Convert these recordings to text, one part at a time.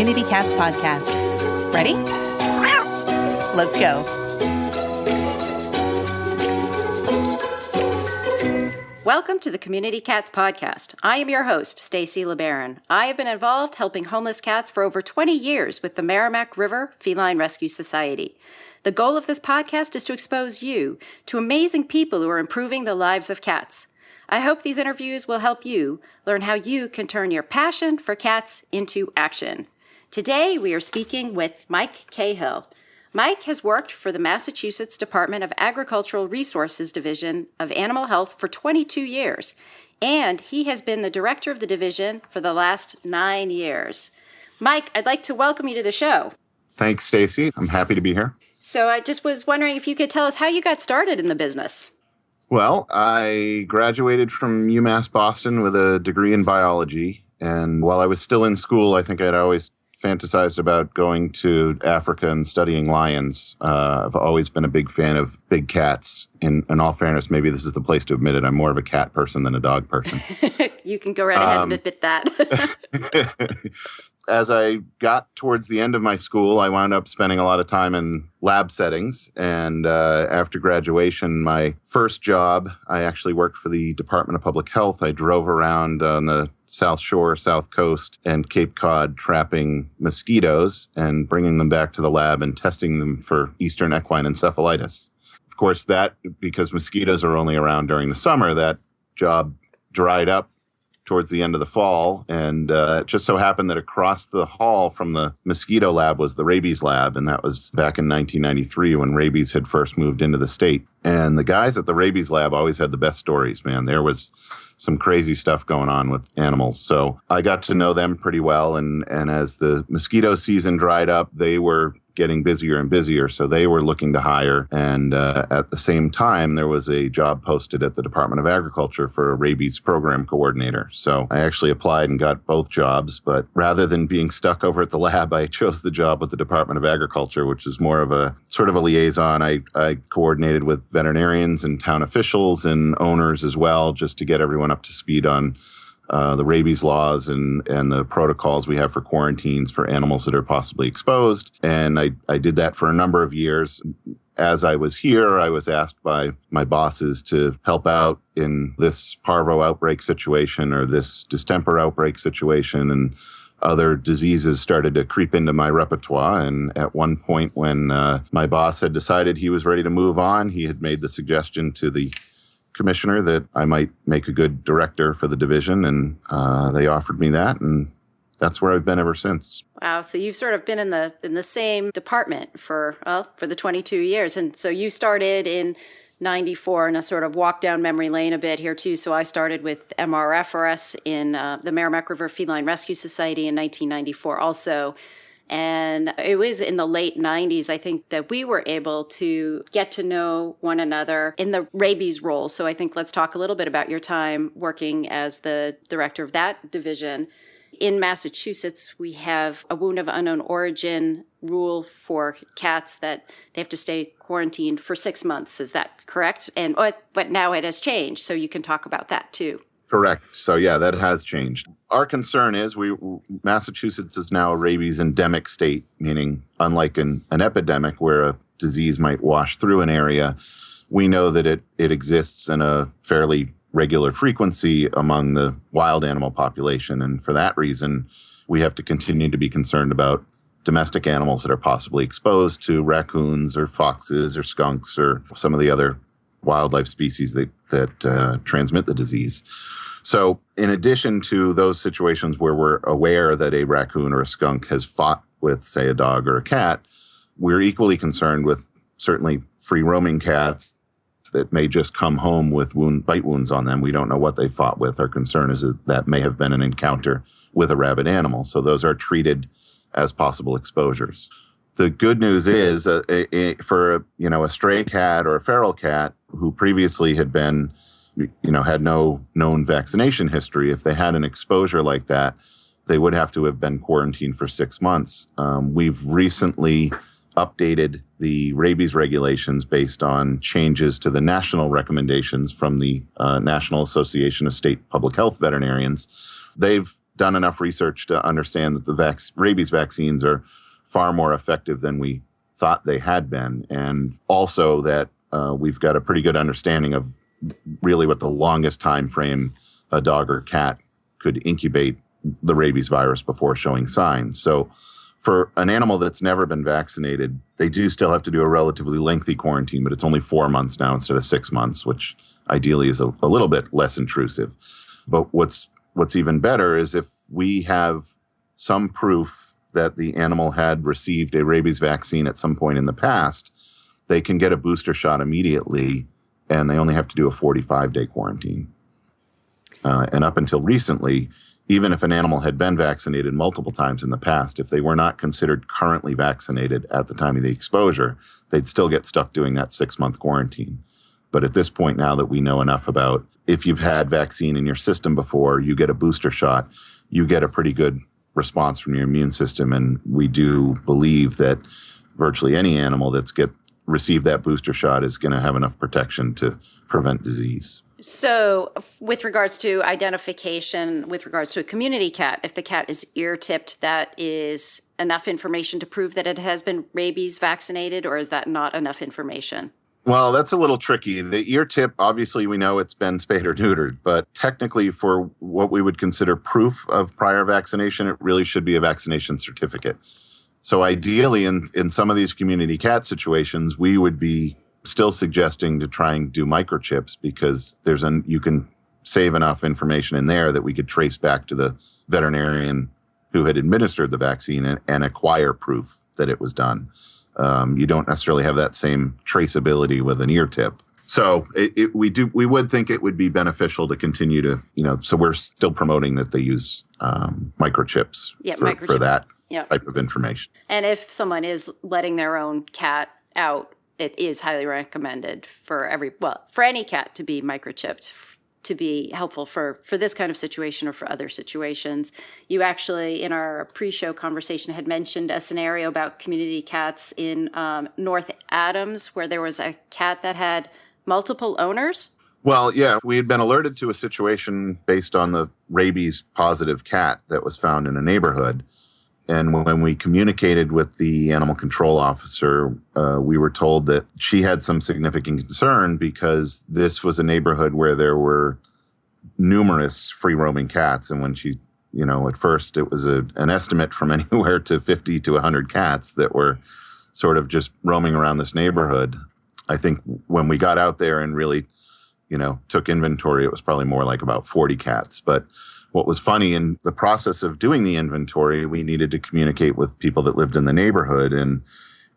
Community Cats Podcast. Ready? Let's go. Welcome to the Community Cats Podcast. I am your host, Stacy LeBaron. I have been involved helping homeless cats for over 20 years with the Merrimack River Feline Rescue Society. The goal of this podcast is to expose you to amazing people who are improving the lives of cats. I hope these interviews will help you learn how you can turn your passion for cats into action. Today, we are speaking with Mike Cahill. Mike has worked for the Massachusetts Department of Agricultural Resources Division of Animal Health for 22 years, and he has been the director of the division for the last 9 years. Mike, I'd like to welcome you to the show. Thanks, Stacy. I'm happy to be here. So I just was wondering if you could tell us how you got started in the business. Well, I graduated from UMass Boston with a degree in biology, and while I was still in school, I think I'd always fantasized about going to Africa and studying lions. I've always been a big fan of big cats. In all fairness, maybe this is the place to admit it. I'm more of a cat person than a dog person. You can go right ahead and admit that. As I got towards the end of my school, I wound up spending a lot of time in lab settings. And after graduation, my first job, I actually worked for the Department of Public Health. I drove around on the South Shore, South Coast, and Cape Cod trapping mosquitoes and bringing them back to the lab and testing them for Eastern equine encephalitis. Of course, that, because mosquitoes are only around during the summer, that job dried up towards the end of the fall. And it just so happened that across the hall from the mosquito lab was the rabies lab. And that was back in 1993 when rabies had first moved into the state. And the guys at the rabies lab always had the best stories, man. There was some crazy stuff going on with animals. So I got to know them pretty well. And as the mosquito season dried up, they were getting busier and busier. So they were looking to hire. And at the same time, there was a job posted at the Department of Agriculture for a rabies program coordinator. So I actually applied and got both jobs. But rather than being stuck over at the lab, I chose the job with the Department of Agriculture, which is more of a sort of a liaison. I coordinated with veterinarians and town officials and owners as well, just to get everyone up to speed on the rabies laws and the protocols we have for quarantines for animals that are possibly exposed. And I did that for a number of years. As I was here, I was asked by my bosses to help out in this parvo outbreak situation or this distemper outbreak situation, and other diseases started to creep into my repertoire. And at one point when my boss had decided he was ready to move on, he had made the suggestion to the commissioner that I might make a good director for the division, and they offered me that, and that's where I've been ever since. Wow, so you've sort of been in the same department for the 22 years, and so you started in 94, and I sort of walked down memory lane a bit here too. So I started with MRFRS in the Merrimack River Feline Rescue Society in 1994 also. And it was in the late 90s, I think, that we were able to get to know one another in the rabies role. So I think let's talk a little bit about your time working as the director of that division. In Massachusetts, we have a wound of unknown origin rule for cats that they have to stay quarantined for 6 months. Is that correct? But now it has changed, so you can talk about that too. Correct. So yeah, that has changed. Our concern is Massachusetts is now a rabies endemic state, meaning unlike an epidemic where a disease might wash through an area, we know that it exists in a fairly regular frequency among the wild animal population. And for that reason, we have to continue to be concerned about domestic animals that are possibly exposed to raccoons or foxes or skunks or some of the other wildlife species that transmit the disease. So in addition to those situations where we're aware that a raccoon or a skunk has fought with, say, a dog or a cat, we're equally concerned with certainly free-roaming cats that may just come home with bite wounds on them. We don't know what they fought with. Our concern is that may have been an encounter with a rabid animal. So those are treated as possible exposures. The good news is for a stray cat or a feral cat who previously had been, had no known vaccination history, if they had an exposure like that, they would have to have been quarantined for 6 months. We've recently updated the rabies regulations based on changes to the national recommendations from the National Association of State Public Health Veterinarians. They've done enough research to understand that the rabies vaccines are far more effective than we thought they had been. And also that we've got a pretty good understanding of really what the longest time frame a dog or cat could incubate the rabies virus before showing signs. So for an animal that's never been vaccinated, they do still have to do a relatively lengthy quarantine, but it's only 4 months now instead of 6 months, which ideally is a little bit less intrusive. But what's even better is if we have some proof that the animal had received a rabies vaccine at some point in the past, they can get a booster shot immediately, and they only have to do a 45-day quarantine. And up until recently, even if an animal had been vaccinated multiple times in the past, if they were not considered currently vaccinated at the time of the exposure, they'd still get stuck doing that 6-month quarantine. But at this point now that we know enough about if you've had vaccine in your system before, you get a booster shot, you get a pretty good response from your immune system. And we do believe that virtually any animal that's received that booster shot is going to have enough protection to prevent disease. So with regards to identification, with regards to a community cat, if the cat is ear-tipped, that is enough information to prove that it has been rabies vaccinated, or is that not enough information? Well, that's a little tricky. The ear tip, obviously, we know it's been spayed or neutered, but technically for what we would consider proof of prior vaccination, it really should be a vaccination certificate. So ideally, in some of these community cat situations, we would be still suggesting to try and do microchips because you can save enough information in there that we could trace back to the veterinarian who had administered the vaccine and acquire proof that it was done. You don't necessarily have that same traceability with an ear tip. So we would think it would be beneficial to continue to, so we're still promoting that they use microchips for that type of information. And if someone is letting their own cat out, it is highly recommended for any cat to be microchipped to be helpful for this kind of situation or for other situations. You actually, in our pre-show conversation, had mentioned a scenario about community cats in North Adams where there was a cat that had multiple owners. Well, yeah, we had been alerted to a situation based on the rabies positive cat that was found in a neighborhood. And when we communicated with the animal control officer, we were told that she had some significant concern because this was a neighborhood where there were numerous free-roaming cats. And when she, at first it was an estimate from anywhere to 50 to 100 cats that were sort of just roaming around this neighborhood. I think when we got out there and really, took inventory, it was probably more like about 40 cats. But what was funny in the process of doing the inventory, we needed to communicate with people that lived in the neighborhood. And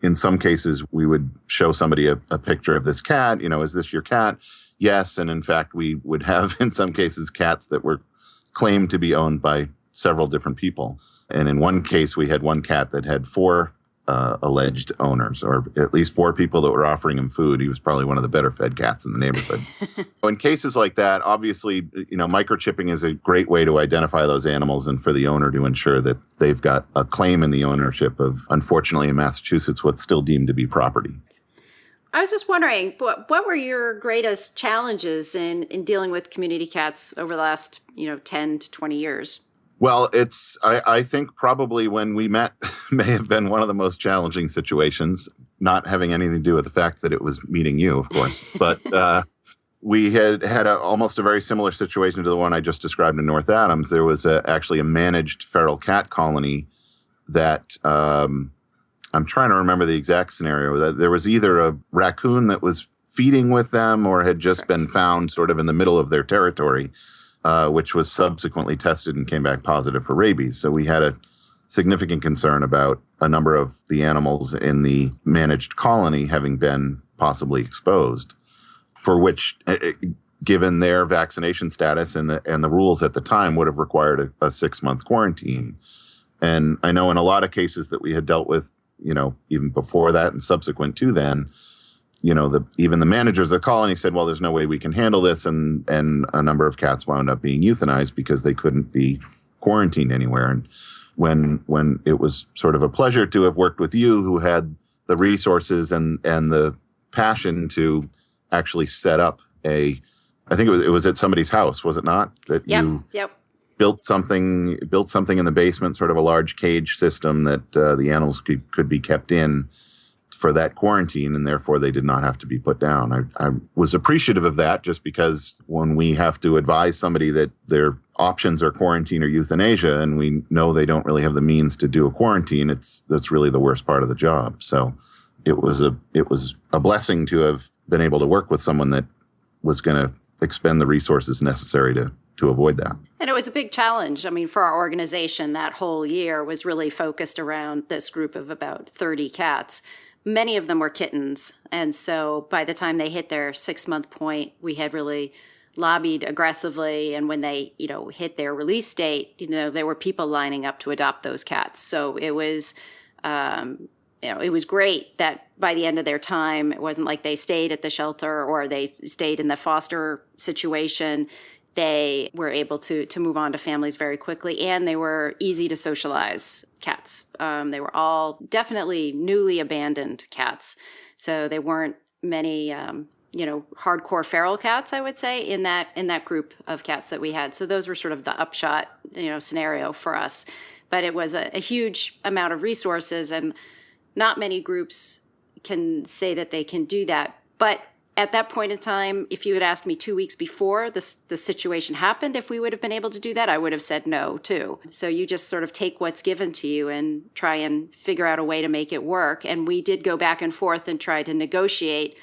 in some cases, we would show somebody a picture of this cat. Is this your cat? Yes. And in fact, we would have, in some cases, cats that were claimed to be owned by several different people. And in one case, we had one cat that had 4 alleged owners, or at least 4 people that were offering him food. He was probably one of the better fed cats in the neighborhood. In cases like that, obviously, microchipping is a great way to identify those animals and for the owner to ensure that they've got a claim in the ownership of, unfortunately, in Massachusetts, what's still deemed to be property. I was just wondering, what were your greatest challenges in dealing with community cats over the last, 10 to 20 years? Well, I think probably when we met may have been one of the most challenging situations, not having anything to do with the fact that it was meeting you, of course. But we had almost a very similar situation to the one I just described in North Adams. There was actually a managed feral cat colony that I'm trying to remember the exact scenario. That there was either a raccoon that was feeding with them or had just been found sort of in the middle of their territory. Which was subsequently tested and came back positive for rabies. So we had a significant concern about a number of the animals in the managed colony having been possibly exposed, for which, given their vaccination status and the rules at the time, would have required a 6-month quarantine. And I know in a lot of cases that we had dealt with, even before that and subsequent to then, even the managers of the colony said, well, there's no way we can handle this. And a number of cats wound up being euthanized because they couldn't be quarantined anywhere. And when it was sort of a pleasure to have worked with you, who had the resources and the passion to actually set up I think it was at somebody's house, was it not? Yep. built something in the basement, sort of a large cage system that the animals could be kept in for that quarantine, and therefore they did not have to be put down. I was appreciative of that, just because when we have to advise somebody that their options are quarantine or euthanasia, and we know they don't really have the means to do a quarantine, that's really the worst part of the job. So it was a blessing to have been able to work with someone that was going to expend the resources necessary to avoid that. And it was a big challenge. I mean, for our organization, that whole year was really focused around this group of about 30 cats. Many of them were kittens. And so by the time they hit their 6-month point, we had really lobbied aggressively. And when they, hit their release date, there were people lining up to adopt those cats. So it was, it was great that by the end of their time, it wasn't like they stayed at the shelter or they stayed in the foster situation. They were able to move on to families very quickly, and they were easy to socialize cats. They were all definitely newly abandoned cats. So they weren't many, hardcore feral cats, I would say, in that group of cats that we had. So those were sort of the upshot, scenario for us. But it was a huge amount of resources, and not many groups can say that they can do that. But at that point in time, if you had asked me 2 weeks before the situation happened, if we would have been able to do that, I would have said no, too. So you just sort of take what's given to you and try and figure out a way to make it work. And we did go back and forth and try to negotiate,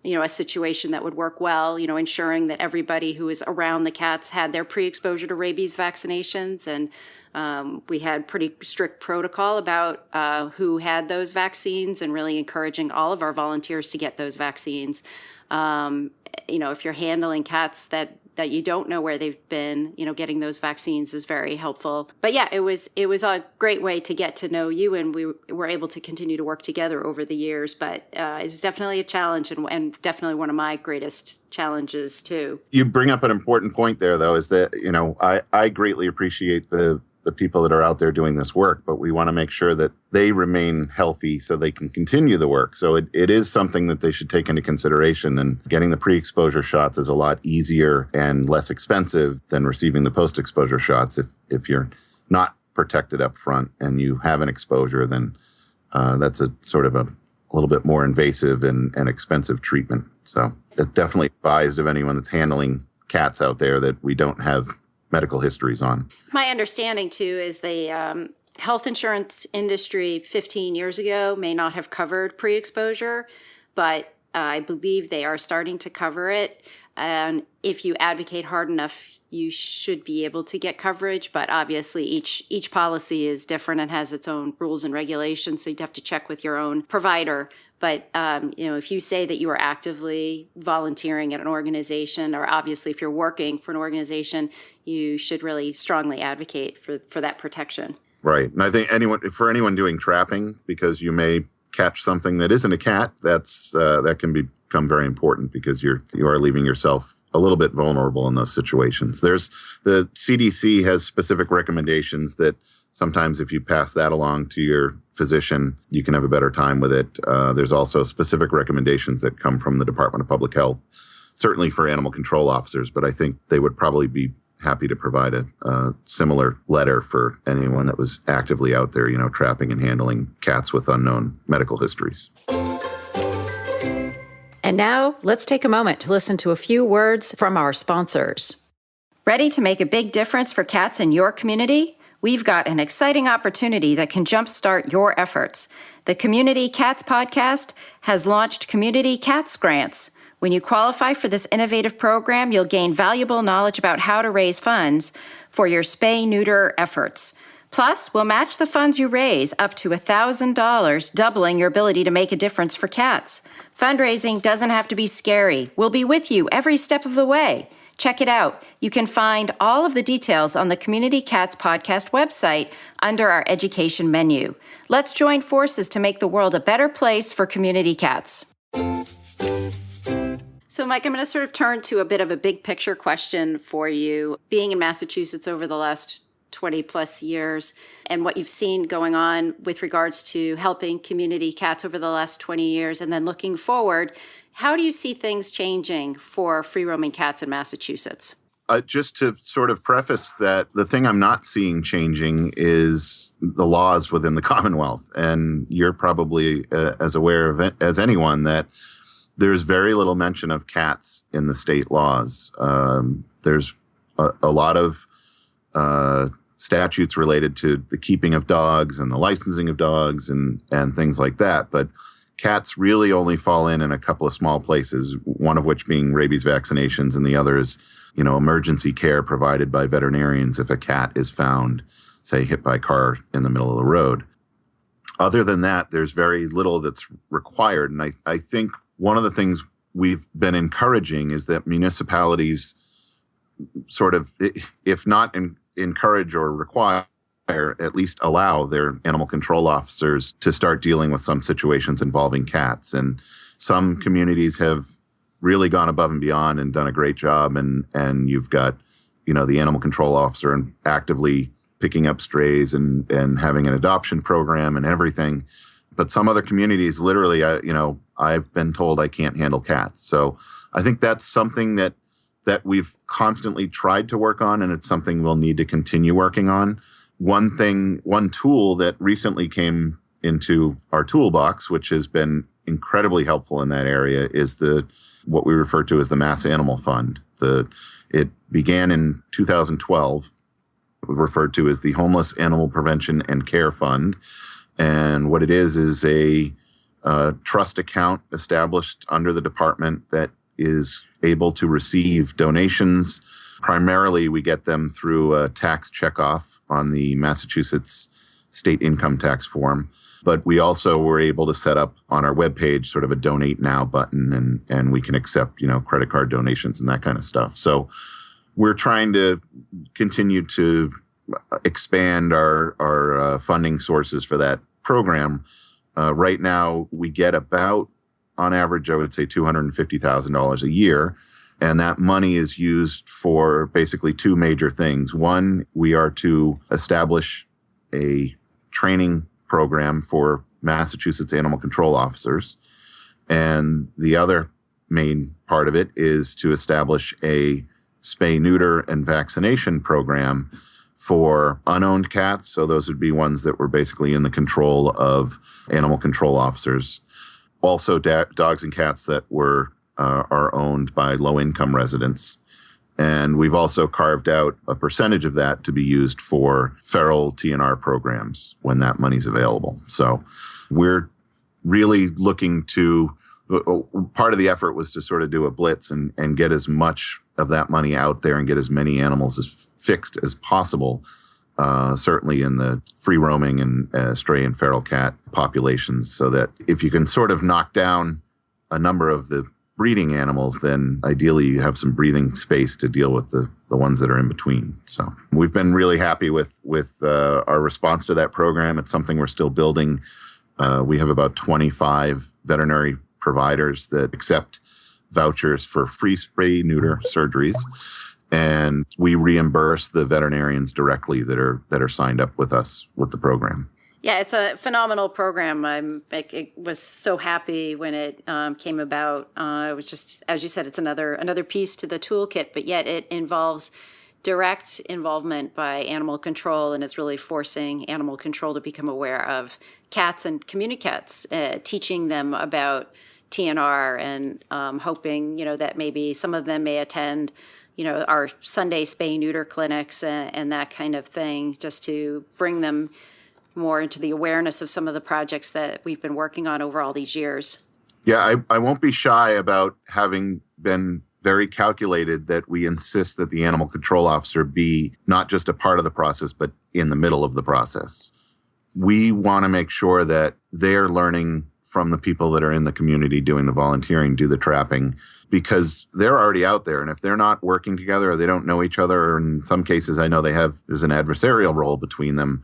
a situation that would work well, ensuring that everybody who was around the cats had their pre-exposure to rabies vaccinations. And we had pretty strict protocol about who had those vaccines, and really encouraging all of our volunteers to get those vaccines. If you're handling cats that you don't know where they've been, getting those vaccines is very helpful. But yeah, it was a great way to get to know you, and we were able to continue to work together over the years. But it was definitely a challenge, and definitely one of my greatest challenges too. You bring up an important point there, though, is that, I greatly appreciate the people that are out there doing this work, but we want to make sure that they remain healthy so they can continue the work. So it is something that they should take into consideration, and getting the pre-exposure shots is a lot easier and less expensive than receiving the post-exposure shots. If you're not protected up front and you have an exposure, then that's a sort of a little bit more invasive and expensive treatment. So it's definitely advised of anyone that's handling cats out there that we don't have medical histories on. My understanding, too, is the health insurance industry 15 years ago may not have covered pre-exposure, but I believe they are starting to cover it. And if you advocate hard enough, you should be able to get coverage. But obviously, each policy is different and has its own rules and regulations, so you'd have to check with your own provider. But, if you say that you are actively volunteering at an organization, or obviously if you're working for an organization, you should really strongly advocate for that protection. Right. And I think anyone doing trapping, because you may catch something that isn't a cat, that can become very important, because you are leaving yourself a little bit vulnerable in those situations. The CDC has specific recommendations that sometimes if you pass that along to your physician, you can have a better time with it. There's also specific recommendations that come from the Department of Public Health, certainly for animal control officers, but I think they would probably be happy to provide a similar letter for anyone that was actively out there, trapping and handling cats with unknown medical histories. And now let's take a moment to listen to a few words from our sponsors. Ready to make a big difference for cats in your community? We've got an exciting opportunity that can jumpstart your efforts. The Community Cats Podcast has launched Community Cats Grants. When you qualify for this innovative program, you'll gain valuable knowledge about how to raise funds for your spay-neuter efforts. Plus, we'll match the funds you raise up to $1,000, doubling your ability to make a difference for cats. Fundraising doesn't have to be scary. We'll be with you every step of the way. Check it out. You can find all of the details on the Community Cats Podcast website under our education menu. Let's join forces to make the world a better place for community cats. So, Mike, I'm going to sort of turn to a bit of a big picture question for you. Being in Massachusetts over the last 20 plus years, and what you've seen going on with regards to helping community cats over the last 20 years, and then looking forward, how do you see things changing for free-roaming cats in Massachusetts? Just to sort of preface that, the thing I'm not seeing changing is the laws within the Commonwealth. And you're probably as aware of it as anyone that there's very little mention of cats in the state laws. There's a lot of statutes related to the keeping of dogs and the licensing of dogs and things like that. But cats really only fall in a couple of small places, one of which being rabies vaccinations, and the other is, emergency care provided by veterinarians if a cat is found, say, hit by a car in the middle of the road. Other than that, there's very little that's required. And I think one of the things we've been encouraging is that municipalities sort of, if not encourage or require, at least allow their animal control officers to start dealing with some situations involving cats. And some communities have really gone above and beyond and done a great job. And you've got, the animal control officer and actively picking up strays and having an adoption program and everything. But some other communities, literally, I've been told I can't handle cats. So I think that's something that we've constantly tried to work on, and it's something we'll need to continue working on. One tool that recently came into our toolbox, which has been incredibly helpful in that area, is what we refer to as the Mass Animal Fund. It began in 2012, referred to as the Homeless Animal Prevention and Care Fund. And what it is a trust account established under the department that is able to receive donations. Primarily, we get them through a tax checkoff on the Massachusetts state income tax form. But we also were able to set up on our webpage sort of a donate now button, and we can accept, credit card donations and that kind of stuff. So we're trying to continue to expand our funding sources for that program. Right now, we get about, on average, I would say $250,000 a year. And that money is used for basically two major things. One, we are to establish a training program for Massachusetts animal control officers. And the other main part of it is to establish a spay, neuter, and vaccination program for unowned cats. So those would be ones that were basically in the control of animal control officers. Also, dogs and cats that are owned by low-income residents. And we've also carved out a percentage of that to be used for feral TNR programs when that money's available. So we're really looking to, part of the effort was to sort of do a blitz and get as much of that money out there and get as many animals as fixed as possible, certainly in the free roaming and stray and feral cat populations, so that if you can sort of knock down a number of the breeding animals, then ideally you have some breathing space to deal with the ones that are in between. So we've been really happy with our response to that program. It's something we're still building. We have about 25 veterinary providers that accept vouchers for free spay neuter surgeries, and we reimburse the veterinarians directly that are signed up with us with the program. Yeah, it's a phenomenal program. I was so happy when it came about. It was just, as you said, it's another piece to the toolkit, but yet it involves direct involvement by animal control, and it's really forcing animal control to become aware of cats and community cats, teaching them about TNR, and hoping that maybe some of them may attend our Sunday spay neuter clinics and that kind of thing, just to bring them more into the awareness of some of the projects that we've been working on over all these years. Yeah, I won't be shy about having been very calculated that we insist that the animal control officer be not just a part of the process, but in the middle of the process. We want to make sure that they're learning from the people that are in the community doing the volunteering, do the trapping, because they're already out there. And if they're not working together, or they don't know each other, or in some cases I know there's an adversarial role between them,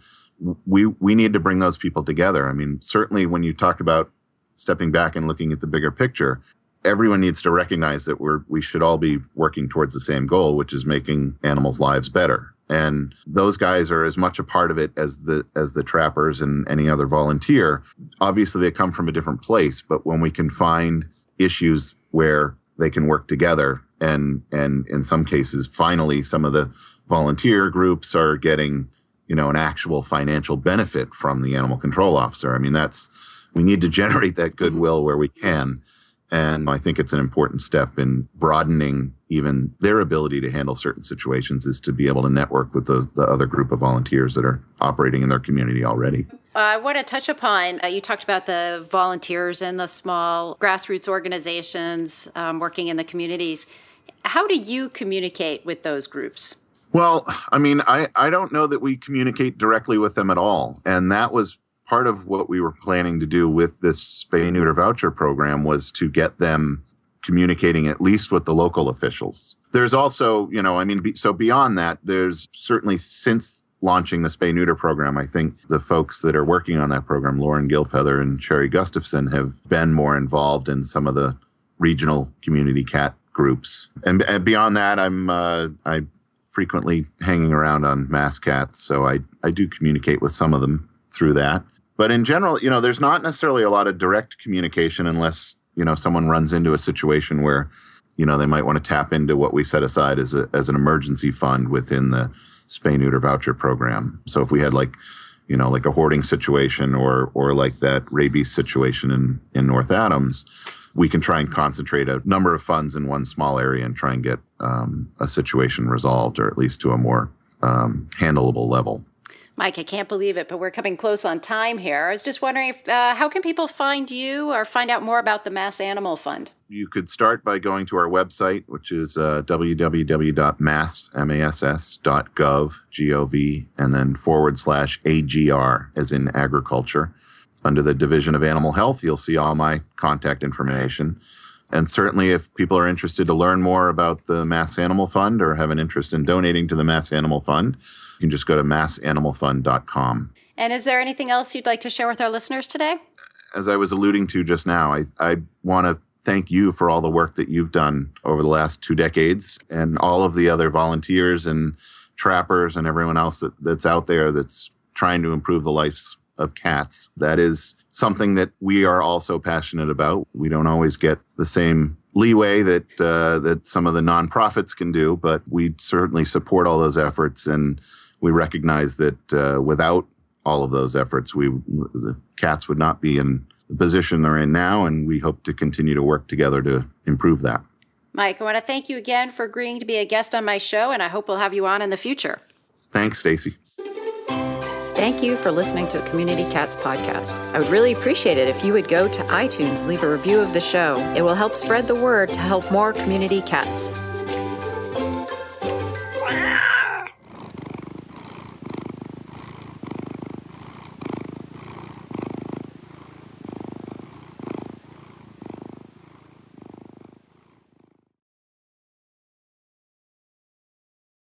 we need to bring those people together. I mean, certainly when you talk about stepping back and looking at the bigger picture, everyone needs to recognize that we should all be working towards the same goal, which is making animals' lives better. And those guys are as much a part of it as the trappers and any other volunteer. Obviously, they come from a different place, but when we can find issues where they can work together, And in some cases, finally, some of the volunteer groups are getting, an actual financial benefit from the animal control officer. I mean, we need to generate that goodwill where we can. And I think it's an important step in broadening even their ability to handle certain situations, is to be able to network with the other group of volunteers that are operating in their community already. I want to touch upon, you talked about the volunteers and the small grassroots organizations working in the communities. How do you communicate with those groups? Well, I mean, I don't know that we communicate directly with them at all. And that was part of what we were planning to do with this spay-neuter voucher program, was to get them communicating at least with the local officials. There's also, so beyond that, there's certainly, since launching the spay-neuter program, I think the folks that are working on that program, Lauren Gilfeather and Sherry Gustafson, have been more involved in some of the regional community cat groups. And beyond that, I frequently hanging around on Mass Cats, so I do communicate with some of them through that. But in general, there's not necessarily a lot of direct communication unless, someone runs into a situation where, they might want to tap into what we set aside as an emergency fund within the spay-neuter voucher program. So if we had like a hoarding situation or like that rabies situation in North Adams, we can try and concentrate a number of funds in one small area and try and get a situation resolved, or at least to a more handleable level. Mike, I can't believe it, but we're coming close on time here. I was just wondering, how can people find you or find out more about the Mass Animal Fund? You could start by going to our website, which is www.mass.gov, G-O-V, and then /AGR, as in agriculture. Under the Division of Animal Health, you'll see all my contact information. And certainly if people are interested to learn more about the Mass Animal Fund or have an interest in donating to the Mass Animal Fund, you can just go to massanimalfund.com. And is there anything else you'd like to share with our listeners today? As I was alluding to just now, I want to thank you for all the work that you've done over the last 2 decades, and all of the other volunteers and trappers and everyone else that's out there that's trying to improve the lives of cats. That is something that we are also passionate about. We don't always get the same leeway that some of the nonprofits can do, but we certainly support all those efforts, and we recognize that without all of those efforts, the cats would not be in the position they're in now, and we hope to continue to work together to improve that. Mike, I want to thank you again for agreeing to be a guest on my show, and I hope we'll have you on in the future. Thanks, Stacy. Thank you for listening to a Community Cats podcast. I would really appreciate it if you would go to iTunes and leave a review of the show. It will help spread the word to help more community cats.